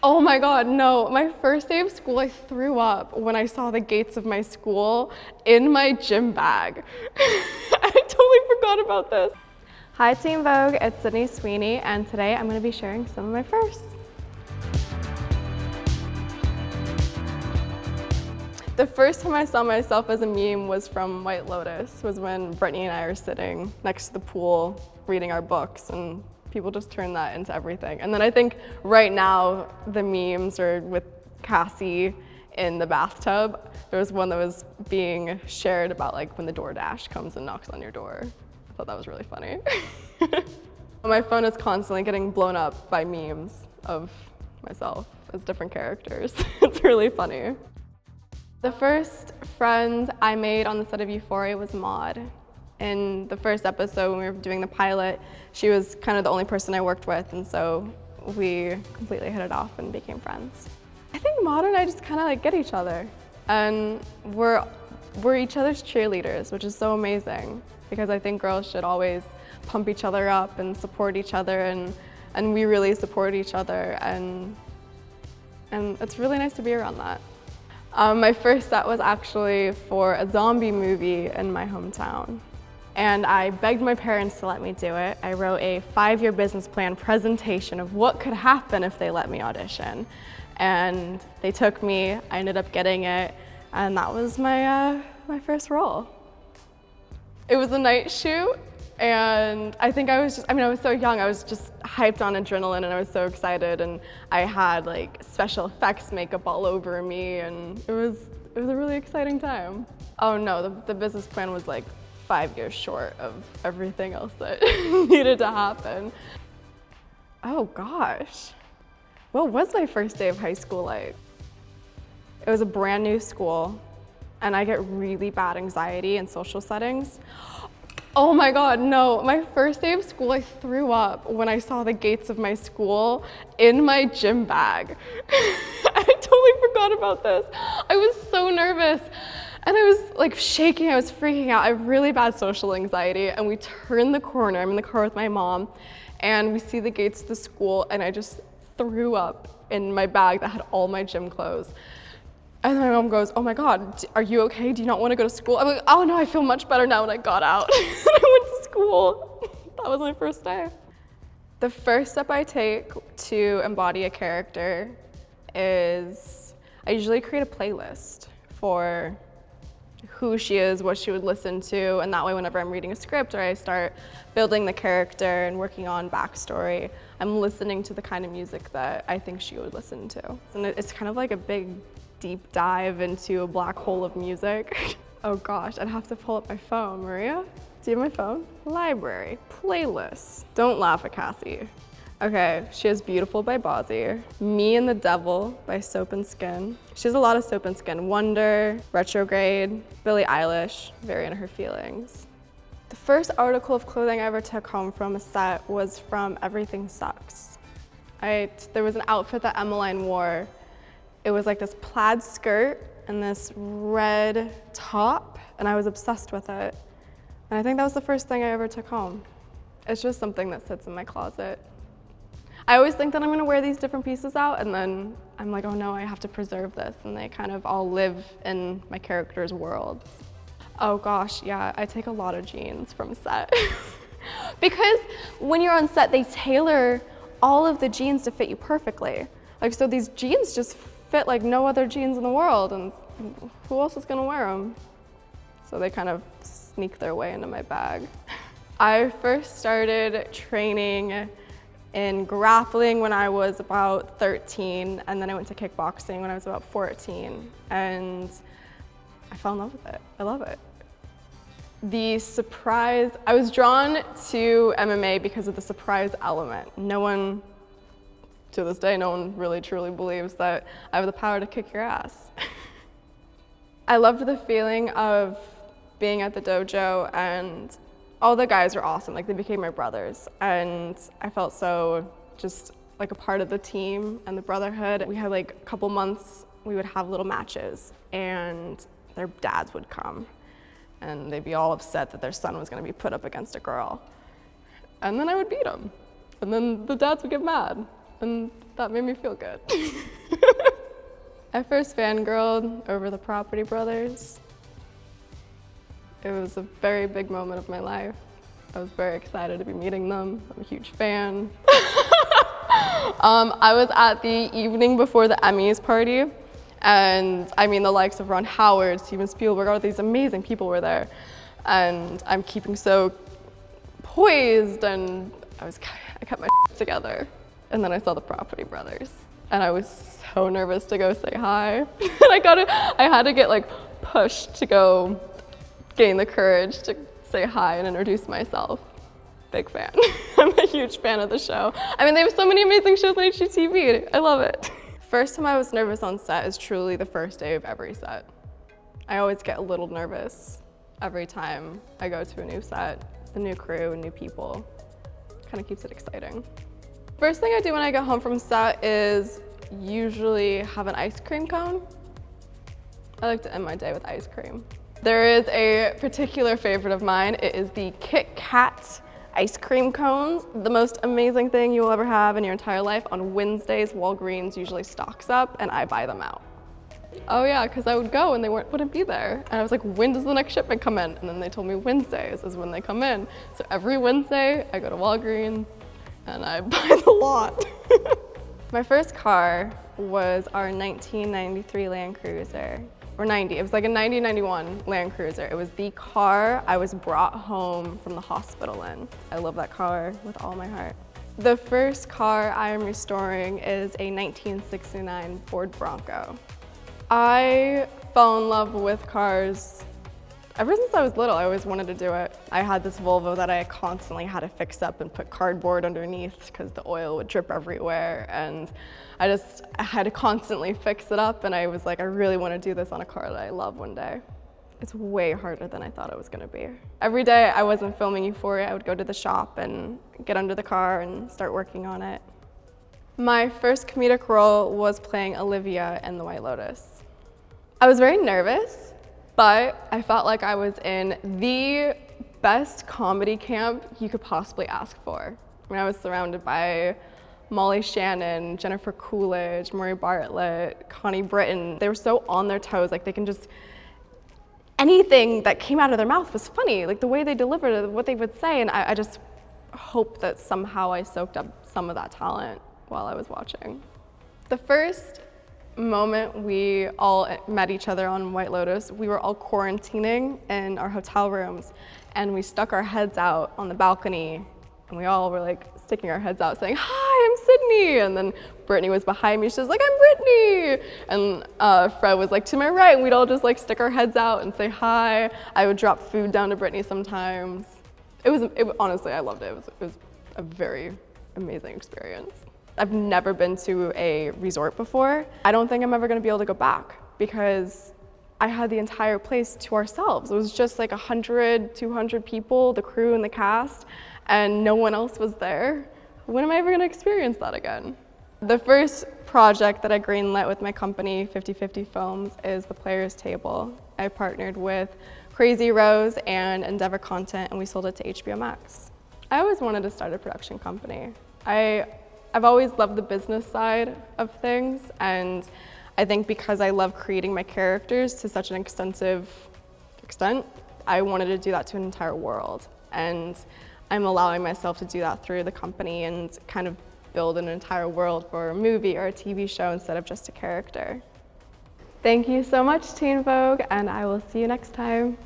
Oh my God, no. My first day of school, I threw up when I saw the gates of my school in my gym bag. I totally forgot about this. Hi Team Vogue, it's Sydney Sweeney, and today I'm gonna be sharing some of my firsts. The first time I saw myself as a meme was from White Lotus, was when Brittany and I are sitting next to the pool reading our books, and people just turn that into everything. And then I think right now the memes are with Cassie in the bathtub. There was one that was being shared about like when the DoorDash comes and knocks on your door. I thought that was really funny. My phone is constantly getting blown up by memes of myself as different characters. It's really funny. The first friend I made on the set of Euphoria was Maud. In the first episode when we were doing the pilot, she was kind of the only person I worked with, and so we completely hit it off and became friends. I think Maud and I just kind of like get each other, and we're each other's cheerleaders, which is so amazing, because I think girls should always pump each other up and support each other, and we really support each other, and it's really nice to be around that. My first set was actually for a zombie movie in my hometown, and I begged my parents to let me do it. I wrote a 5-year business plan presentation of what could happen if they let me audition, and they took me. I ended up getting it, and that was my first role. It was a night shoot, and I think I was so young, I was just hyped on adrenaline, and I was so excited, and I had like special effects makeup all over me, and it was a really exciting time. Oh no, the business plan was like 5 years short of everything else that needed to happen. Oh gosh, what was my first day of high school like? It was a brand new school, and I get really bad anxiety in social settings. Oh my God, no. My first day of school, I threw up when I saw the gates of my school in my gym bag. I totally forgot about this. I was so nervous, and I was like shaking, I was freaking out. I have really bad social anxiety, and we turn the corner, I'm in the car with my mom, and we see the gates of the school, and I just threw up in my bag that had all my gym clothes. And then my mom goes, "Oh my God, are you okay? Do you not want to go to school?" I'm like, "Oh no, I feel much better now," when I got out. And I went to school. That was my first day. The first step I take to embody a character is I usually create a playlist for who she is, what she would listen to, and that way whenever I'm reading a script or I start building the character and working on backstory, I'm listening to the kind of music that I think she would listen to. And it's kind of like a big deep dive into a black hole of music. Oh gosh, I'd have to pull up my phone. Maria, do you have my phone? Library, playlists. Don't laugh at Cassie. Okay, she has Beautiful by Bozzy, Me and the Devil by Soap and Skin. She has a lot of Soap and Skin. Wonder, Retrograde, Billie Eilish, Very In Her Feelings. The first article of clothing I ever took home from a set was from Everything Sucks. There was an outfit that Emmeline wore. It was like this plaid skirt and this red top, and I was obsessed with it. And I think that was the first thing I ever took home. It's just something that sits in my closet. I always think that I'm gonna wear these different pieces out, and then I'm like, oh no, I have to preserve this, and they kind of all live in my character's worlds. Oh gosh, yeah, I take a lot of jeans from set. Because when you're on set, they tailor all of the jeans to fit you perfectly. Like, so these jeans just fit like no other jeans in the world, and who else is gonna wear them? So they kind of sneak their way into my bag. I first started training in grappling when I was about 13, and then I went to kickboxing when I was about 14, and I fell in love with it. I love it. The surprise, I was drawn to MMA because of the surprise element. To this day, no one really truly believes that I have the power to kick your ass. I loved the feeling of being at the dojo, and all the guys were awesome. Like, they became my brothers, and I felt so just like a part of the team and the brotherhood. We had like a couple months, we would have little matches, and their dads would come, and they'd be all upset that their son was gonna be put up against a girl. And then I would beat them, and then the dads would get mad. and that made me feel good. I first fangirled over the Property Brothers. It was a very big moment of my life. I was very excited to be meeting them. I'm a huge fan. I was at the evening before the Emmys party, and I mean the likes of Ron Howard, Steven Spielberg, all these amazing people were there. And I'm keeping so poised, and I kept my together. And then I saw the Property Brothers, and I was so nervous to go say hi. And I had to get like pushed to go gain the courage to say hi and introduce myself. Big fan. I'm a huge fan of the show. I mean, they have so many amazing shows on HGTV. I love it. First time I was nervous on set is truly the first day of every set. I always get a little nervous every time I go to a new set, the new crew and new people. Kind of keeps it exciting. First thing I do when I get home from set is usually have an ice cream cone. I like to end my day with ice cream. There is a particular favorite of mine. It is the Kit Kat ice cream cones. The most amazing thing you will ever have in your entire life. On Wednesdays, Walgreens usually stocks up and I buy them out. Oh yeah, because I would go and they wouldn't be there. And I was like, when does the next shipment come in? And then they told me Wednesdays is when they come in. So every Wednesday, I go to Walgreens and I buy the lot. My first car was our 1993 Land Cruiser. Or 90, it was like a 90-91 Land Cruiser. It was the car I was brought home from the hospital in. I love that car with all my heart. The first car I am restoring is a 1969 Ford Bronco. I fell in love with cars ever since I was little. I always wanted to do it. I had this Volvo that I constantly had to fix up and put cardboard underneath because the oil would drip everywhere, and I had to constantly fix it up, and I was like, I really want to do this on a car that I love one day. It's way harder than I thought it was going to be. Every day I wasn't filming Euphoria, I would go to the shop and get under the car and start working on it. My first comedic role was playing Olivia in the White Lotus. I was very nervous, but I felt like I was in the best comedy camp you could possibly ask for. I mean, I was surrounded by Molly Shannon, Jennifer Coolidge, Murray Bartlett, Connie Britton. They were so on their toes, like they can just, anything that came out of their mouth was funny, like the way they delivered it, what they would say, and I just hope that somehow I soaked up some of that talent while I was watching. The first moment we all met each other on White Lotus, we were all quarantining in our hotel rooms, and we stuck our heads out on the balcony, and we all were like sticking our heads out saying, "Hi, I'm Sydney," and then Brittany was behind me, she was like, "I'm Brittany," and Fred was like to my right, and we'd all just like stick our heads out and say hi. I would drop food down to Brittany sometimes. Honestly, I loved it. It was a very amazing experience. I've never been to a resort before. I don't think I'm ever gonna be able to go back because I had the entire place to ourselves. It was just like 100, 200 people, the crew and the cast, and no one else was there. When am I ever gonna experience that again? The first project that I greenlit with my company, 50/50 Films, is The Players Table. I partnered with Crazy Rose and Endeavor Content, and we sold it to HBO Max. I always wanted to start a production company. I've always loved the business side of things, and I think because I love creating my characters to such an extensive extent, I wanted to do that to an entire world. And I'm allowing myself to do that through the company and kind of build an entire world for a movie or a TV show instead of just a character. Thank you so much, Teen Vogue, and I will see you next time.